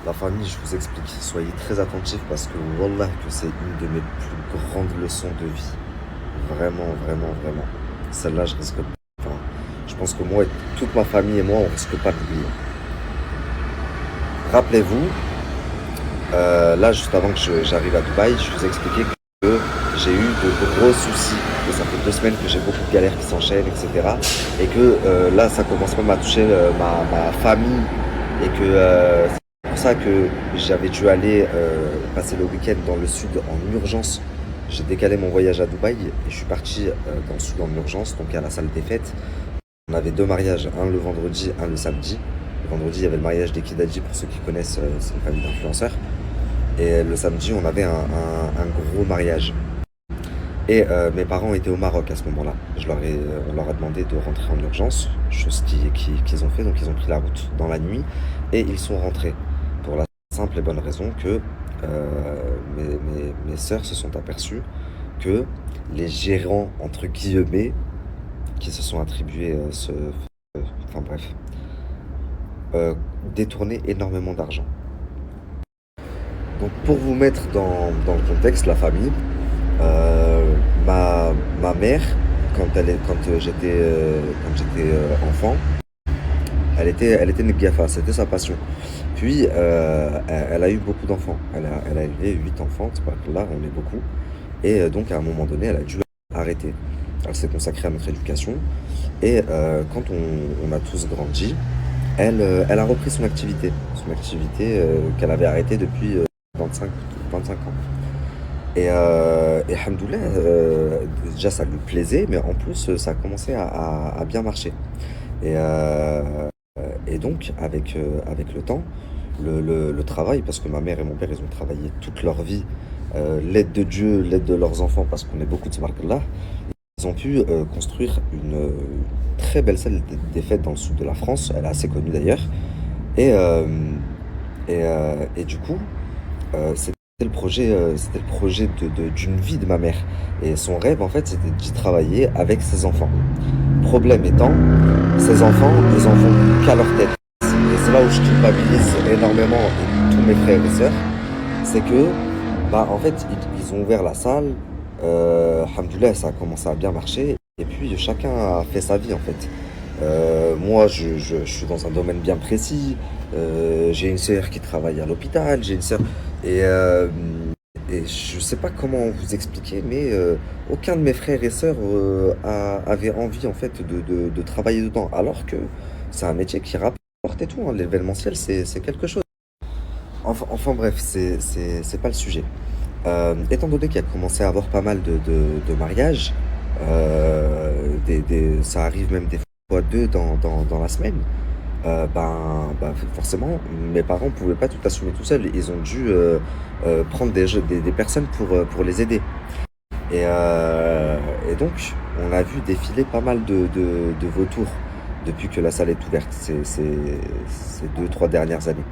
La famille, je vous explique, soyez très attentifs parce que Wallah que c'est une de mes plus grandes leçons de vie. Vraiment, vraiment, vraiment. Celle-là, je risque pas. Enfin, je pense que moi, toute ma famille et moi, on risque pas de l'oublier. Rappelez-vous, là, juste avant que j'arrive à Dubaï, je vous ai expliqué que j'ai eu de gros soucis, que ça fait 2 semaines que j'ai beaucoup de galères qui s'enchaînent, etc. Et que là, ça commence même à toucher ma famille et que c'est pour ça que j'avais dû aller passer le week-end dans le sud en urgence. J'ai décalé mon voyage à Dubaï et je suis parti dans le sud en urgence, donc à la salle des fêtes. On avait 2 mariages, un le vendredi, un le samedi. Le vendredi, il y avait le mariage des Kidadji, pour ceux qui connaissent, c'est une famille d'influenceurs. Et le samedi, on avait un gros mariage. Et mes parents étaient au Maroc à ce moment-là. On leur a demandé de rentrer en urgence, chose qu'ils ont fait. Donc ils ont pris la route dans la nuit et ils sont rentrés. Pour la simple et bonne raison que mes sœurs se sont aperçues que les gérants, entre guillemets, qui se sont attribués enfin bref, euh, détournaient énormément d'argent. Donc pour vous mettre dans le contexte, la famille, Euh, ma mère, quand j'étais enfant, elle était une gafa, c'était sa passion. Puis, elle a eu beaucoup d'enfants. Elle a élevé 8 enfants, c'est pas que là, on est beaucoup. Et donc, à un moment donné, elle a dû arrêter. Elle s'est consacrée à notre éducation. Et quand on a tous grandi, elle a repris son activité qu'elle avait arrêtée depuis 25, 25 ans. Et hamdoulilah, déjà ça lui plaisait, mais en plus ça a commencé à bien marcher. Et, et donc avec le temps, le travail, parce que ma mère et mon père ils ont travaillé toute leur vie, l'aide de Dieu, l'aide de leurs enfants, parce qu'on est beaucoup de là, ils ont pu construire une très belle salle des fêtes dans le sud de la France, elle est assez connue d'ailleurs. Et, et du coup, c'était le projet d'une vie de ma mère. Et son rêve, en fait, c'était d'y travailler avec ses enfants. Problème étant, ses enfants, ils en font qu'à leur tête. Et c'est là où je culpabilise énormément tous mes frères et sœurs. C'est que, bah, en fait, ils ont ouvert la salle. Alhamdoulilah, ça a commencé à bien marcher. Et puis, chacun a fait sa vie, en fait. Moi, je suis dans un domaine bien précis. J'ai une sœur qui travaille à l'hôpital. J'ai une sœur. Et, euh, et je sais pas comment vous expliquer, mais aucun de mes frères et sœurs avait envie, en fait, de travailler dedans. Alors que c'est un métier qui rapporte et tout, hein. L'événementiel, c'est quelque chose. Enfin bref, c'est pas le sujet. Étant donné qu'il y a commencé à avoir pas mal de mariages, ça arrive même des fois deux dans la semaine, forcément, mes parents ne pouvaient pas tout assumer tout seuls. Ils ont dû prendre des personnes pour les aider. Et donc, on a vu défiler pas mal de vautours depuis que la salle est ouverte ces 2, 3 dernières années.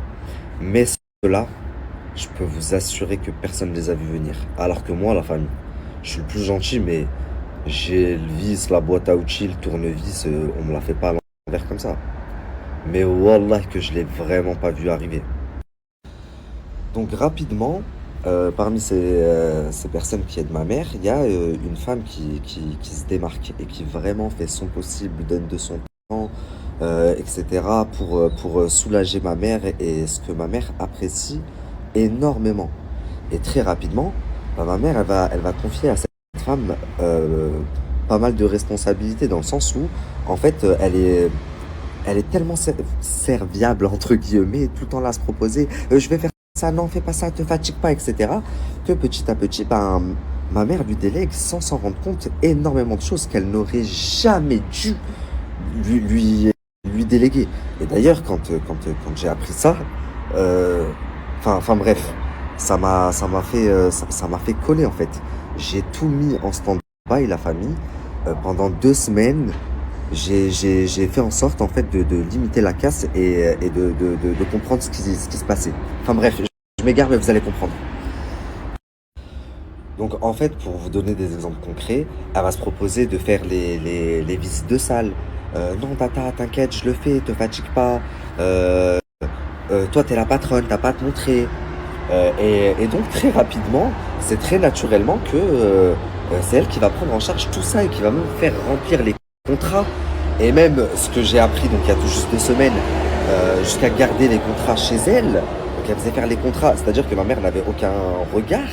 Mais ceux-là, je peux vous assurer que personne ne les a vus venir. Alors que moi, la famille, je suis le plus gentil, mais j'ai le vis, la boîte à outils, le tournevis, on me la fait pas à l'envers comme ça. Mais wallah que je l'ai vraiment pas vu arriver. Donc rapidement, parmi ces personnes qui aident ma mère, il y a une femme qui se démarque et qui vraiment fait son possible, donne de son temps, etc. pour soulager ma mère et ce que ma mère apprécie énormément. Et très rapidement, bah, ma mère, elle va confier à cette femme pas mal de responsabilités dans le sens où, en fait, elle est tellement serviable, entre guillemets, tout le temps là à se proposer, je vais faire ça, non, fais pas ça, te fatigue pas, etc. Que petit à petit, ben, ma mère lui délègue sans s'en rendre compte énormément de choses qu'elle n'aurait jamais dû lui, lui, lui déléguer. Et d'ailleurs, quand j'ai appris ça, euh, enfin bref, ça m'a fait coller en fait. J'ai tout mis en stand-by, la famille, pendant 2 semaines. J'ai fait en sorte en fait de limiter la casse et de comprendre ce qui se passait. Enfin bref, je m'égare mais vous allez comprendre. Donc en fait, pour vous donner des exemples concrets, elle va se proposer de faire les visites de salle. Non tata, t'inquiète, je le fais, te fatigue pas. Euh, toi, t'es la patronne, t'as pas à te montrer. Et donc, très rapidement, c'est très naturellement que c'est elle qui va prendre en charge tout ça et qui va même faire remplir les contrats. Et même ce que j'ai appris, donc il y a tout juste 2 semaines, jusqu'à garder les contrats chez elle. Donc, elle faisait faire les contrats, c'est-à-dire que ma mère n'avait aucun regard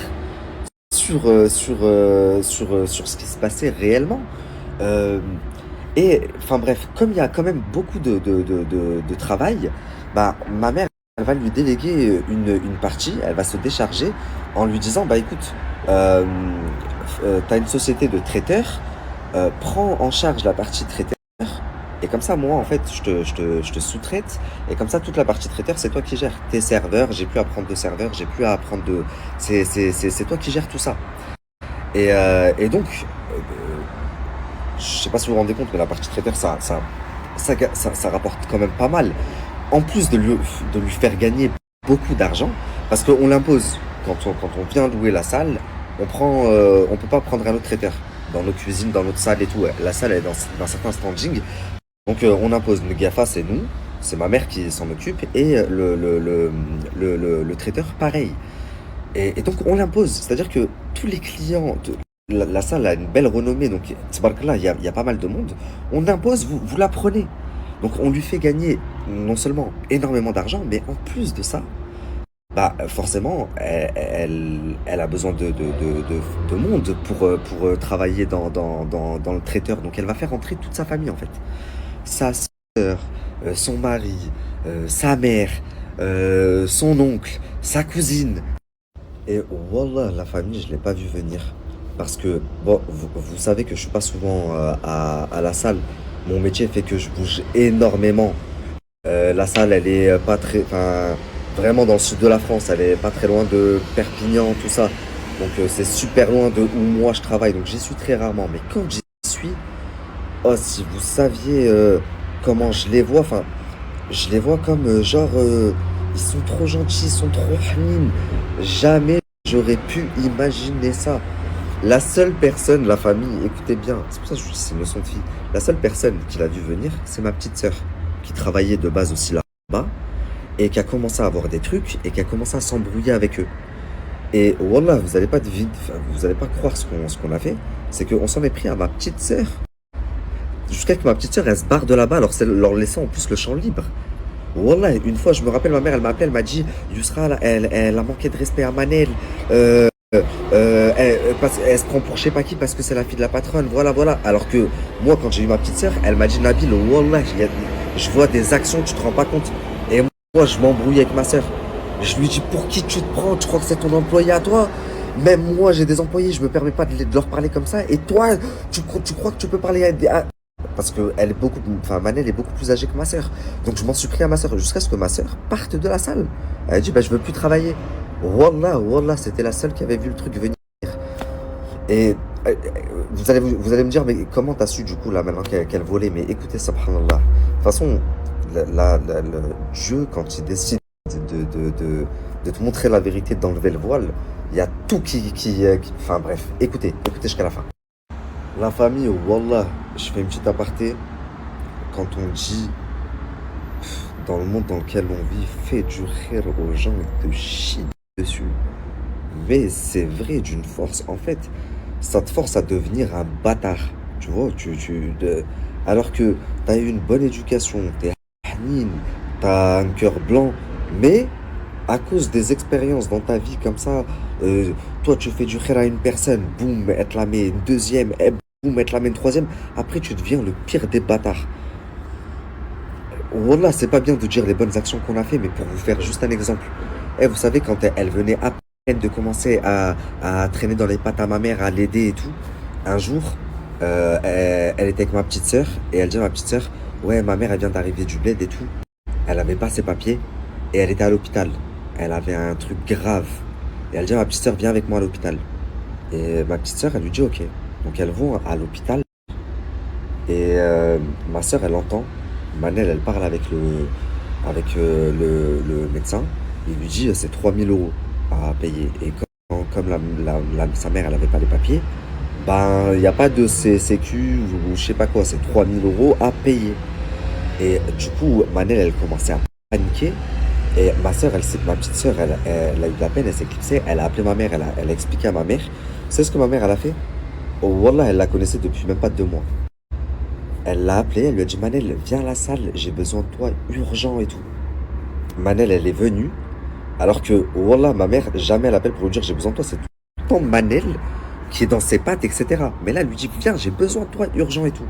sur ce qui se passait réellement. Euh, et enfin bref, comme il y a quand même beaucoup de travail, bah, ma mère, elle va lui déléguer une partie, elle va se décharger en lui disant, bah écoute, euh, tu as une société de traiteurs, prends en charge la partie traiteur, et comme ça, moi, en fait, je te sous-traite, et comme ça, toute la partie traiteur, c'est toi qui gères. Tes serveurs, j'ai plus à prendre de serveurs, j'ai plus à apprendre de... C'est toi qui gères tout ça. Et donc, je sais pas si vous vous rendez compte, mais la partie traiteur, ça rapporte quand même pas mal. En plus de lui faire gagner beaucoup d'argent, parce qu'on l'impose. Quand on vient louer la salle, on peut pas prendre un autre traiteur dans nos cuisines, dans notre salle et tout. Ouais. La salle est dans un certain standing. Donc on impose. Le GAFA, c'est nous, c'est ma mère qui s'en occupe, et le traiteur, pareil. Et donc on l'impose. C'est-à-dire que tous les clients, la salle a une belle renommée, donc là, il y a pas mal de monde. On impose, vous la prenez. Donc on lui fait gagner non seulement énormément d'argent, mais en plus de ça, bah forcément, elle a besoin de monde pour travailler dans le traiteur. Donc elle va faire entrer toute sa famille en fait. Sa sœur, son mari, sa mère, son oncle, sa cousine. Et wallah, la famille, je l'ai pas vu venir. Parce que, bon, vous savez que je suis pas souvent à la salle. Mon métier fait que je bouge énormément. La salle, elle est pas très, enfin, vraiment dans le sud de la France. Elle est pas très loin de Perpignan, tout ça. Donc c'est super loin de où moi je travaille. Donc j'y suis très rarement. Mais quand j'y suis, oh, si vous saviez comment je les vois, enfin, je les vois comme genre, ils sont trop gentils, ils sont trop hanim. Jamais j'aurais pu imaginer ça. La seule personne, la famille, écoutez bien, c'est pour ça que je vous dis c'est une leçon de fille. La seule personne qui l'a vu venir, c'est ma petite sœur, qui travaillait de base aussi là-bas, et qui a commencé à avoir des trucs, et qui a commencé à s'embrouiller avec eux. Et Wallah, vous allez pas deviner, enfin, vous allez pas croire ce qu'on a fait, c'est qu'on s'en est pris à ma petite sœur. Jusqu'à ce que ma petite sœur, elle se barre de là-bas, alors c'est leur laissant en plus le champ libre. Wallah, une fois, je me rappelle, ma mère, elle m'a appelé, elle m'a dit, Yousra, là, elle a manqué de respect à Manel. Euh, elle se prend pour je sais pas qui parce que c'est la fille de la patronne. Voilà, voilà. Alors que moi, quand j'ai eu ma petite sœur, elle m'a dit, Nabil, Wallah, je vois des actions, tu te rends pas compte. Et moi, je m'embrouille avec ma sœur. Je lui dis, pour qui tu te prends? Tu crois que c'est ton employé à toi? Même moi, j'ai des employés, je me permets pas de leur parler comme ça. Et toi, tu crois que tu peux parler parce que elle est beaucoup, enfin Manel est beaucoup plus âgée que ma sœur. Donc je m'en suis pris à ma sœur jusqu'à ce que ma sœur parte de la salle. Elle a dit bah je veux plus travailler. Wallah, wallah, c'était la seule qui avait vu le truc venir. Et vous allez me dire mais comment t'as su du coup là maintenant qu'elle volait? Mais écoutez, subhanallah. De toute façon, Dieu quand il décide de te montrer la vérité, d'enlever le voile, il y a tout enfin bref, écoutez jusqu'à la fin. La famille, wallah, je fais une petite aparté. Quand on dit dans le monde dans lequel on vit, fais du khair aux gens et te chie dessus. Mais c'est vrai d'une force. En fait, ça te force à devenir un bâtard. Tu vois, alors que tu as eu une bonne éducation, t'es hanine, t'as un cœur blanc, mais à cause des expériences dans ta vie comme ça, toi tu fais du khair à une personne, boum, elle te la met une deuxième, et boum, elle te la met une troisième, après tu deviens le pire des bâtards. Wallah, c'est pas bien de dire les bonnes actions qu'on a fait, mais pour vous faire juste un exemple. Vous savez, quand elle venait à peine de commencer à traîner dans les pattes à ma mère, à l'aider et tout, un jour, elle était avec ma petite sœur, et elle dit à ma petite sœur, ouais, ma mère, elle vient d'arriver du bled et tout. Elle avait pas ses papiers, et elle était à l'hôpital. Elle avait un truc grave. Et elle dit à ma petite sœur, viens avec moi à l'hôpital. Et ma petite sœur, elle lui dit, ok. Donc elles vont à l'hôpital, et ma sœur, elle entend. Manel, elle parle avec le médecin. Il lui dit c'est 3 000 € à payer. Et comme sa mère, elle n'avait pas les papiers, ben, il n'y a pas de sécu ou je sais pas quoi. C'est 3 000 € à payer. Et du coup, Manel, elle commençait à paniquer. Et ma soeur, ma petite soeur, elle a eu de la peine, elle s'est clipsée, elle a appelé ma mère, elle a expliqué à ma mère. C'est ce que ma mère, elle a fait? Oh, Wallah, elle la connaissait depuis même pas 2 mois. Elle l'a appelé, elle lui a dit, Manel, viens à la salle, j'ai besoin de toi, urgent et tout. Manel, elle est venue, alors que, Wallah, ma mère, jamais elle appelle pour lui dire, j'ai besoin de toi, c'est tout le temps Manel qui est dans ses pattes, etc. Mais là, elle lui dit, viens, j'ai besoin de toi, urgent et tout.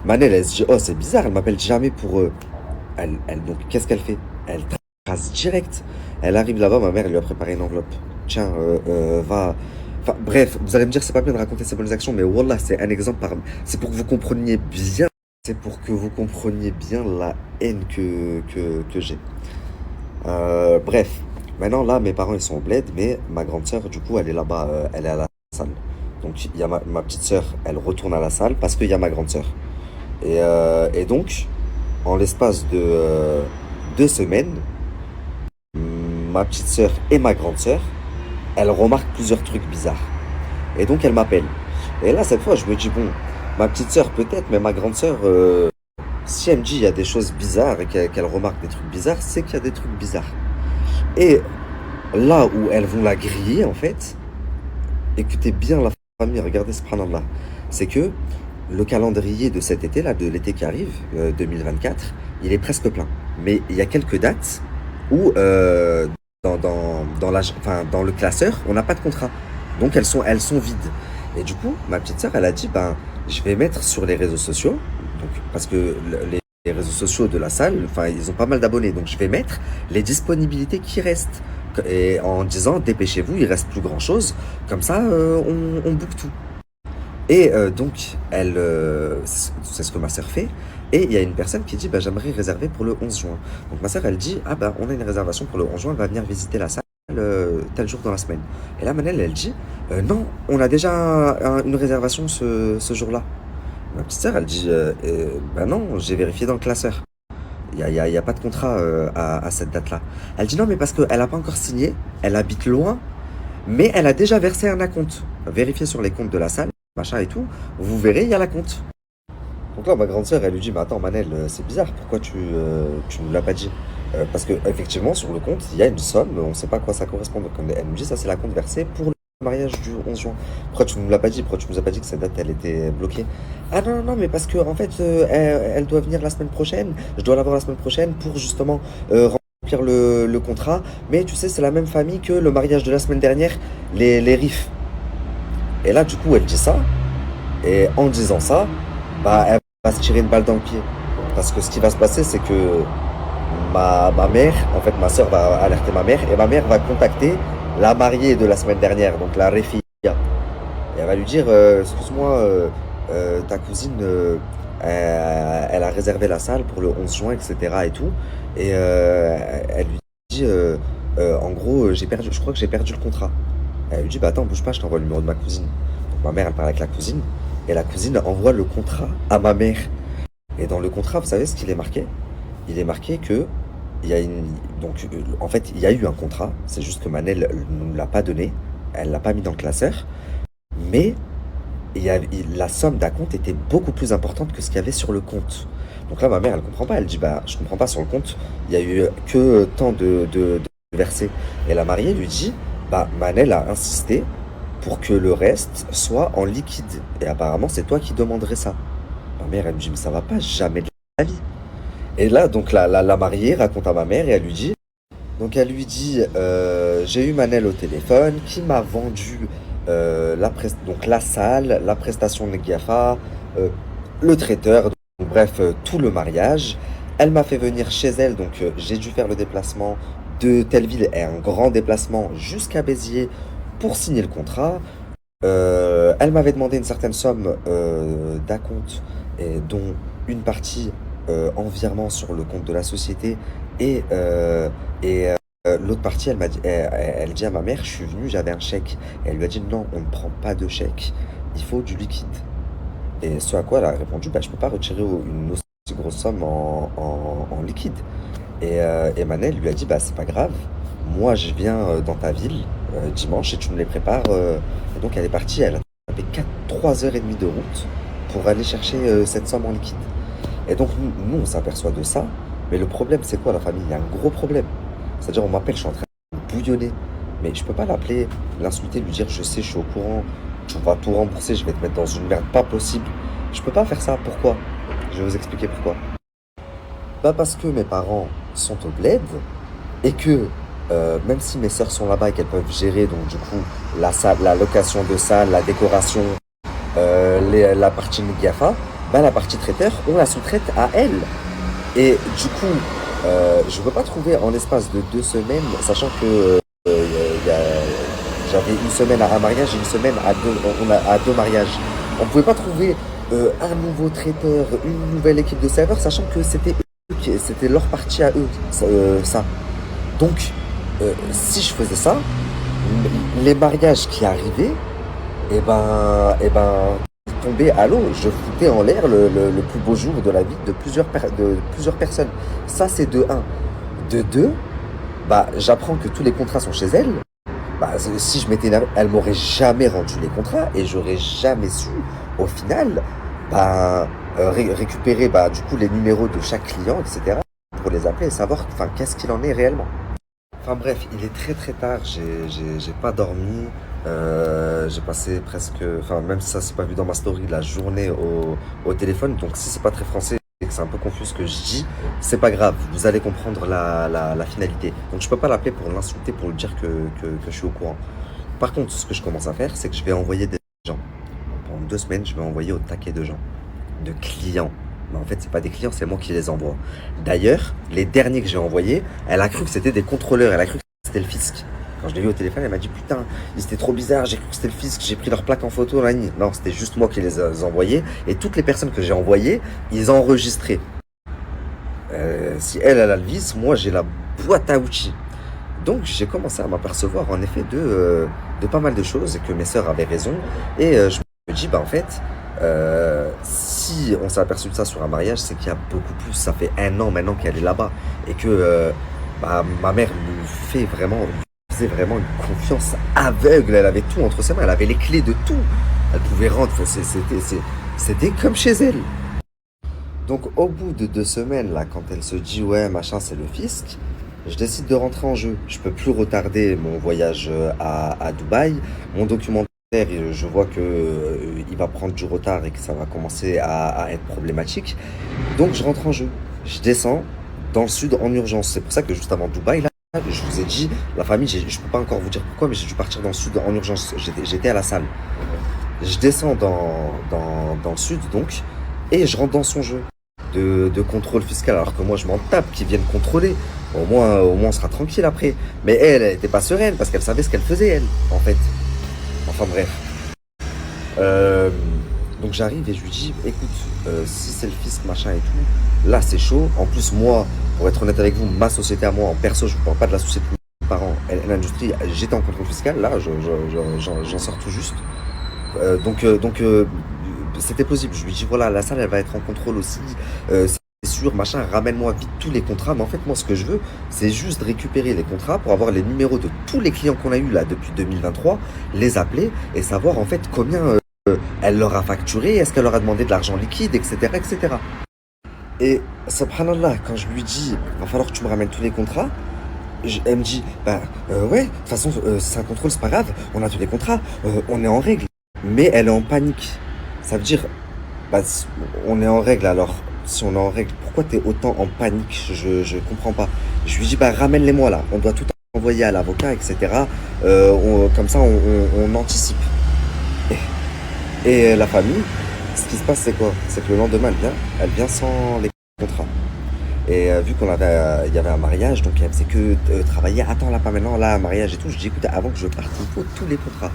Manel, elle se dit, oh, c'est bizarre, elle m'appelle jamais pour... donc, qu'est-ce qu'elle fait? Elle trace direct. Elle arrive là-bas, ma mère, elle lui a préparé une enveloppe. Tiens, va... Enfin, bref, vous allez me dire, c'est pas bien de raconter ses bonnes actions, mais Wallah, c'est un exemple par... C'est pour que vous compreniez bien... C'est pour que vous compreniez bien la haine que j'ai. Bref, maintenant là, mes parents ils sont au bled, mais ma grande sœur, du coup, elle est là-bas, elle est à la salle. Donc il y a ma petite sœur, elle retourne à la salle parce qu'il y a ma grande sœur. Et donc, en l'espace de 2 semaines, ma petite sœur et ma grande sœur, elles remarquent plusieurs trucs bizarres. Et donc elle m'appelle. Et là, cette fois, je me dis, bon, ma petite sœur peut-être, mais ma grande sœur, si elle me dit il y a des choses bizarres et qu'elle remarque des trucs bizarres, c'est qu'il y a des trucs bizarres. Et là où elles vont la griller, en fait, écoutez bien la famille, regardez subhanallah, c'est que le calendrier de cet été, là, de l'été qui arrive, 2024, il est presque plein. Mais il y a quelques dates où, dans le classeur, on n'a pas de contrat. Donc elles sont vides. Et du coup, ma petite sœur, elle a dit, ben, je vais mettre sur les réseaux sociaux, donc, parce que les réseaux sociaux de la salle, enfin, ils ont pas mal d'abonnés, donc je vais mettre les disponibilités qui restent. Et en disant, dépêchez-vous, il reste plus grand-chose, comme ça, on book tout. Et donc, c'est ce que ma sœur fait. Et il y a une personne qui dit, bah, j'aimerais réserver pour le 11 juin. Donc ma sœur, elle dit, ah bah, on a une réservation pour le 11 juin, elle va venir visiter la salle tel jour dans la semaine. Et là, Manel, elle dit, non, on a déjà une réservation ce jour-là. Ma petite sœur, elle dit, bah non, j'ai vérifié dans le classeur. Il y a pas de contrat à cette date-là. Elle dit, non, mais parce qu'elle n'a pas encore signé, elle habite loin, mais elle a déjà versé un acompte. Vérifiez sur les comptes de la salle, machin et tout, vous verrez, il y a la compte. Donc là, ma grande sœur, elle lui dit, mais attends, Manel, c'est bizarre, pourquoi tu nous l'as pas dit? Parce que effectivement, sur le compte, il y a une somme, on ne sait pas à quoi ça correspond. Donc elle nous dit, ça c'est la compte versée pour le mariage du 11 juin. Pourquoi tu nous l'as pas dit? Pourquoi tu nous as pas dit que cette date, elle était bloquée? Ah non, non, non, mais parce que en fait, elle doit venir la semaine prochaine, je dois la voir la semaine prochaine pour justement remplir le contrat. Mais tu sais, c'est la même famille que le mariage de la semaine dernière, les RIF. Et là, du coup, elle dit ça. Et en disant ça, bah, elle va se tirer une balle dans le pied. Parce que ce qui va se passer, c'est que ma mère, en fait, ma soeur va alerter ma mère, et ma mère va contacter la mariée de la semaine dernière, donc la Refia. Et elle va lui dire, excuse-moi, ta cousine, elle a réservé la salle pour le 11 juin, etc. et tout. Et elle lui dit, en gros, je crois que j'ai perdu le contrat. Elle lui dit, bah attends, bouge pas, je t'envoie le numéro de ma cousine. Donc ma mère, elle parle avec la cousine, et la cousine envoie le contrat à ma mère. Et dans le contrat, vous savez ce qu'il est marqué? Il est marqué que il y a une, donc en fait, il y a eu un contrat. C'est juste que Manel ne nous l'a pas donné, elle l'a pas mis dans le classeur. Mais la somme d'acompte était beaucoup plus importante que ce qu'il y avait sur le compte. Donc là, ma mère, elle comprend pas. Elle dit, bah, je comprends pas sur le compte. Il y a eu que tant de versets. Et la mariée lui dit, bah, Manel a insisté pour que le reste soit en liquide. Et apparemment, c'est toi qui demanderais ça. Ma mère, elle me dit, mais ça va pas, jamais de la vie. Et là, donc, la mariée raconte à ma mère et elle lui dit, j'ai eu Manel au téléphone qui m'a vendu donc la salle, la prestation de Giafa, le traiteur, donc, bref, tout le mariage. Elle m'a fait venir chez elle, donc j'ai dû faire le déplacement de Telleville et un grand déplacement jusqu'à Béziers pour signer le contrat. Elle m'avait demandé une certaine somme d'acompte, dont une partie en virement sur le compte de la société et l'autre partie, elle dit à ma mère, je suis venu, j'avais un chèque. Et elle lui a dit, non, on ne prend pas de chèque, il faut du liquide. Et ce à quoi elle a répondu, bah, je ne peux pas retirer une aussi grosse somme en liquide. Et Manel lui a dit, bah, c'est pas grave, moi je viens dans ta ville dimanche et tu me les prépares. Et donc elle est partie, elle a fait 3 heures et demie de route pour aller chercher cette somme en liquide. Et donc nous on s'aperçoit de ça, mais le problème c'est quoi la famille? Il y a un gros problème. C'est-à-dire, on m'appelle, je suis en train de bouillonner. Mais je peux pas l'appeler, l'insulter, lui dire, je sais, je suis au courant, on va tout rembourser, je vais te mettre dans une merde pas possible. Je peux pas faire ça. Pourquoi? Je vais vous expliquer pourquoi. Bah parce que mes parents sont au bled et que même si mes sœurs sont là-bas et qu'elles peuvent gérer, donc du coup, la salle, la location de salle, la décoration, la partie Nigafa, bah la partie traiteur, on la sous-traite à elles. Et du coup, je ne peux pas trouver en l'espace de 2 semaines, sachant que y j'avais une semaine à un mariage et une semaine à à deux mariages. On ne pouvait pas trouver un nouveau traiteur, une nouvelle équipe de serveurs, sachant que c'était leur partie à eux, ça. Donc, si je faisais ça, les mariages qui arrivaient, et ben, tombaient à l'eau. Je foutais en l'air le plus beau jour de la vie de plusieurs personnes. Ça, c'est de un. De deux, bah, j'apprends que tous les contrats sont chez elle. Bah, si je m'étais énervé, elle m'aurait jamais rendu les contrats et j'aurais jamais su, au final, bah, récupérer bah, du coup les numéros de chaque client, etc. pour les appeler et savoir enfin, qu'est-ce qu'il en est réellement. Enfin bref, il est très très tard, j'ai pas dormi, j'ai passé presque, enfin même si ça c'est pas vu dans ma story, la journée au téléphone, donc si c'est pas très français et que c'est un peu confus ce que je dis, c'est pas grave, vous allez comprendre la finalité. Donc je peux pas l'appeler pour l'insulter, pour lui dire que je suis au courant. Par contre, ce que je commence à faire, c'est que je vais envoyer des gens. Pendant 2 semaines, je vais envoyer au taquet de gens, de clients. Mais en fait, c'est pas des clients, c'est moi qui les envoie. D'ailleurs, les derniers que j'ai envoyés, elle a cru que c'était des contrôleurs, elle a cru que c'était le fisc. Quand je l'ai vu au téléphone, elle m'a dit putain, ils étaient trop bizarres, j'ai cru que c'était le fisc, j'ai pris leur plaque en photo. Là, non, c'était juste moi qui les ai envoyés. Et toutes les personnes que j'ai envoyées, ils ont enregistré. Si elle a le vice, moi j'ai la boîte à outils. Donc j'ai commencé à m'apercevoir en effet de pas mal de choses et que mes sœurs avaient raison. Et je me dis, bah en fait, si on s'est aperçu de ça sur un mariage, c'est qu'il y a beaucoup plus. Ça fait 1 an maintenant qu'elle est là-bas et que bah, ma mère lui faisait vraiment une confiance aveugle. Elle avait tout entre ses mains, elle avait les clés de tout. Elle pouvait rendre, c'était comme chez elle. Donc au bout de 2 semaines, là, quand elle se dit ouais, machin, c'est le fisc, je décide de rentrer en jeu. Je peux plus retarder mon voyage à Dubaï. Mon documentaire, je vois que il va prendre du retard et que ça va commencer à être problématique. Donc je rentre en jeu. Je descends dans le sud en urgence. C'est pour ça que juste avant Dubaï, là, je vous ai dit, la famille, je peux pas encore vous dire pourquoi, mais j'ai dû partir dans le sud en urgence. J'étais à la salle. Je descends dans le sud, donc, et je rentre dans son jeu de contrôle fiscal, alors que moi je m'en tape qu'ils viennent contrôler. Au moins on sera tranquille après. Mais elle était pas sereine parce qu'elle savait ce qu'elle faisait, elle, en fait. Enfin bref. Euh, donc j'arrive et je lui dis, écoute, si c'est le fisc, machin et tout, là c'est chaud. En plus, moi, pour être honnête avec vous, ma société à moi, en perso, je ne parle pas de la société de mes parents, l'industrie, j'étais en contrôle fiscal, là, j'en sors tout juste. Donc, c'était possible. Je lui dis, voilà, la salle, elle va être en contrôle aussi. C'est sûr, machin, ramène-moi vite tous les contrats. Mais en fait, moi, ce que je veux, c'est juste récupérer les contrats pour avoir les numéros de tous les clients qu'on a eu là depuis 2023, les appeler et savoir en fait combien elle leur a facturé, est-ce qu'elle leur a demandé de l'argent liquide, etc., etc. Et subhanallah, quand je lui dis, va falloir que tu me ramènes tous les contrats, elle me dit, bah ouais, de toute façon, c'est un contrôle, c'est pas grave, on a tous les contrats, on est en règle. Mais elle est en panique. Ça veut dire, bah, on est en règle alors. Si on est en règle, pourquoi t'es autant en panique? Je comprends pas. Je lui dis, bah ramène-les-moi là. On doit tout envoyer à l'avocat, etc. Comme ça, on anticipe. Et la famille, ce qui se passe, c'est quoi? C'est que le lendemain, elle vient sans les contrats. Et vu il y avait un mariage, donc elle faisait que travailler. Attends, là, pas maintenant, là, un mariage et tout. Je dis, écoute, avant que je parte, il faut tous les contrats.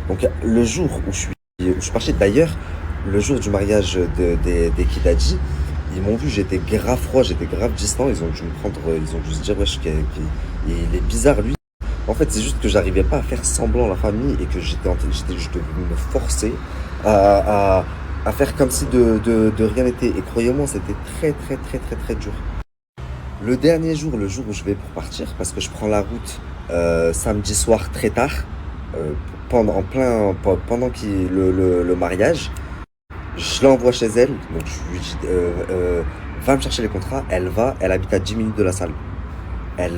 Donc le jour où je suis parti, d'ailleurs, le jour du mariage des Kidadi, ils m'ont vu, j'étais grave froid, j'étais grave distant, ils ont dû me prendre, ils ont dû se dire, wesh, il est bizarre lui. En fait, c'est juste que j'arrivais pas à faire semblant la famille et que je devais me forcer à faire comme si de rien n'était. Et croyez-moi, c'était très, très, très, très, très dur. Le dernier jour, le jour où je vais pour partir, parce que je prends la route samedi soir très tard, euh, pendant le mariage, je l'envoie chez elle. Donc je lui dis, va me chercher les contrats. Elle habite à 10 minutes de la salle. elle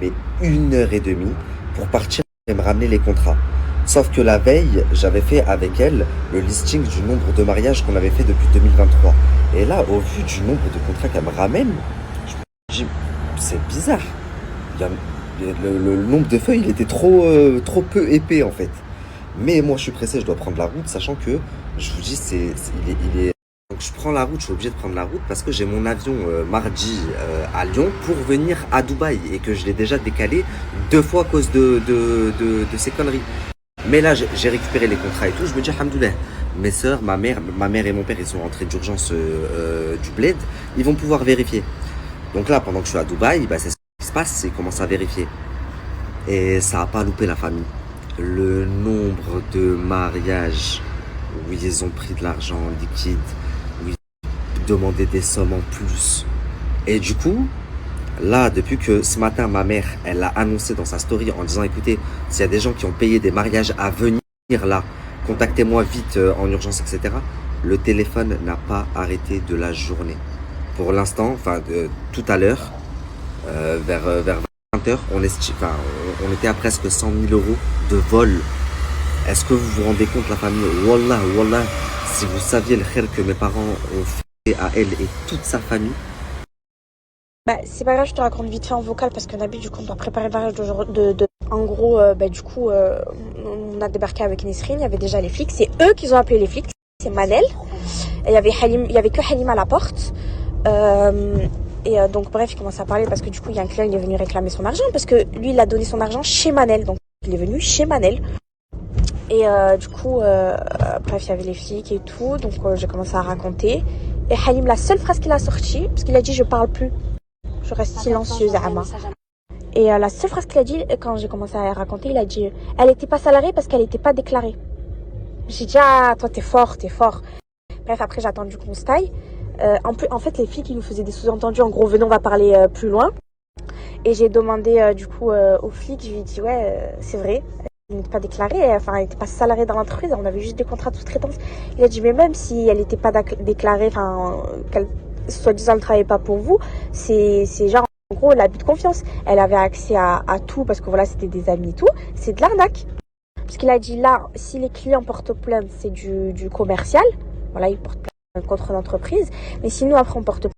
met 1 heure et demie pour partir et me ramener les contrats. Sauf que la veille, j'avais fait avec elle le listing du nombre de mariages qu'on avait fait depuis 2023. Et là, au vu du nombre de contrats qu'elle me ramène, je me dis, c'est bizarre. Il y a- le nombre de feuilles, il était trop peu épais en fait. Mais moi, je suis pressé, je dois prendre la route, sachant que, je vous dis, donc je prends la route, je suis obligé de prendre la route parce que j'ai mon avion mardi à Lyon pour venir à Dubaï et que je l'ai déjà décalé 2 fois à cause de ces conneries. Mais là, j'ai récupéré les contrats et tout. Je me dis, alhamdoulilah, mes sœurs, ma mère et mon père, ils sont rentrés d'urgence du bled. Ils vont pouvoir vérifier. Donc là, pendant que je suis à Dubaï, bah, c'est ce qui se passe, c'est qu'ils commencent à vérifier. Et ça n'a pas loupé la famille. Le nombre de mariages où ils ont pris de l'argent en liquide, où ils demandaient des sommes en plus. Et du coup, là, depuis que ce matin, ma mère, elle l'a annoncé dans sa story en disant, écoutez, s'il y a des gens qui ont payé des mariages à venir là, contactez-moi vite en urgence, etc. Le téléphone n'a pas arrêté de la journée. Pour l'instant, enfin, tout à l'heure, vers 20 heures, on était à presque 100 000 euros de vol. Est-ce que vous vous rendez compte, la famille? Wallah, wallah, si vous saviez le khir que mes parents ont fait à elle et toute sa famille. Bah, c'est pas grave, je te raconte vite fait en vocal parce que Nabil, du coup, on doit préparer le mariage En gros, du coup, on a débarqué avec Nesrine, il y avait déjà les flics. C'est eux qui ont appelé les flics, c'est Manel. Et il y avait que Halim à la porte. Donc, bref, il commence à parler parce que du coup, il y a un client, il est venu réclamer son argent parce que lui, il a donné son argent chez Manel. Donc, il est venu chez Manel. Du coup, bref, il y avait les flics et tout. Donc, j'ai commencé à raconter. Et Halim, la seule phrase qu'il a sortie, parce qu'il a dit, je parle plus. Je reste silencieuse, Ama. Et la seule phrase qu'il a dit, quand j'ai commencé à raconter, il a dit, elle n'était pas salariée parce qu'elle n'était pas déclarée. J'ai dit, ah, toi, t'es fort, t'es fort. Bref, après, j'ai attendu qu'on se taille. En fait, les filles qui nous faisaient des sous-entendus, en gros, venez, on va parler plus loin. Et j'ai demandé, du coup, aux flics, je lui ai dit, ouais, c'est vrai, elle n'était pas déclarée, enfin, elle n'était pas salariée dans l'entreprise, on avait juste des contrats de sous-traitance. Il a dit, mais même si elle n'était pas déclarée, enfin, qu'elle, soi-disant, ne travaillait pas pour vous, c'est genre, en gros, l'abus de confiance. Elle avait accès à tout parce que voilà, c'était des amis et tout. C'est de l'arnaque. Parce qu'il a dit là, si les clients portent plainte, c'est du commercial. Voilà, ils portent plainte contre l'entreprise. Mais si nous, après, on porte